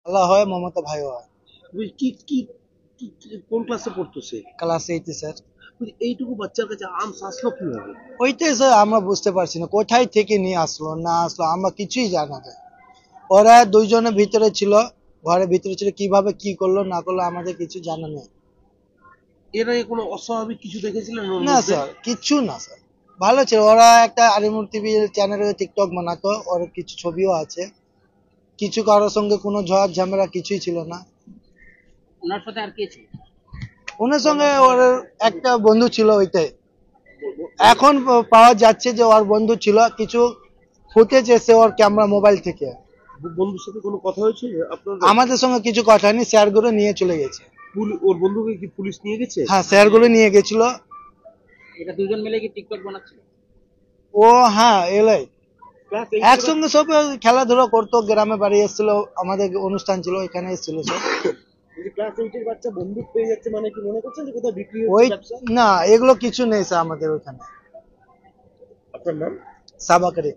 আল্লাহ হয়, মমতা ভাইও হয়। কি কি কোন ক্লাসে পড়তো সে? Class 8 sir. এইটুকু বাচ্চার কাছে আম আসলো কিভাবে? ওইটাই স্যার আমরা বুঝতে পারছি না, কোথায় থেকে নিয়ে আসলো না আসলো আমরা কিছুই জানা যায়। ওরা দুইজনের ভিতরে ছিল, ঘরের ভিতরে ছিল, কিভাবে কি করলো না করলো আমাদের কিছু জানা নেই। এর আগে কোনো অস্বাভাবিক কিছু দেখেছিলেন ওর না মধ্যে? স্যার, কিচ্ছু না স্যার, ভালো ছিল। ওরা একটা আরিমুর টিভি চ্যানেলে টিকটক বানাতো, ওর কিছু ছবিও আছে। কিছু কারোর সঙ্গে কোনো ঝড় ঝামেলা কিছুই ছিল না। ওনার সাথে আর কে ছিল? ওনার সঙ্গে ওর একটা বন্ধু ছিল, ওইটাই এখন পাওয়া যাচ্ছে যে ওর বন্ধু ছিল। কিছু ফুটেজ এসে ওর ক্যামেরা মোবাইল থেকে। বন্ধুর সাথে কোনো কথা হয়েছে আপনার? আমাদের সঙ্গে কিছু কথা নেই, স্যারগুলো নিয়ে চলে গেছে। ওর বন্ধুকে কি পুলিশ নিয়ে গেছে? হ্যাঁ, স্যারগুলো নিয়ে গেছিল। এটা দুজন মিলে কি টিকটক বানাচ্ছিল? ও হ্যাঁ, এলাই ক্লাস একসঙ্গে সব খেলাধুলা করতো, গ্রামে বাড়ি এসেছিল, আমাদের অনুষ্ঠান ছিল, এখানে এসেছিল সব। ক্লাস 8 এর বাচ্চা বন্দুক পেয়ে যাচ্ছে মানে কি মনে করছেন যে কোথাও বিক্রি ওই হচ্ছে ব্যবসা? না, এগুলো কিছু নেই স্যার আমাদের ওখানে। আপনার নাম? সাবাকারি।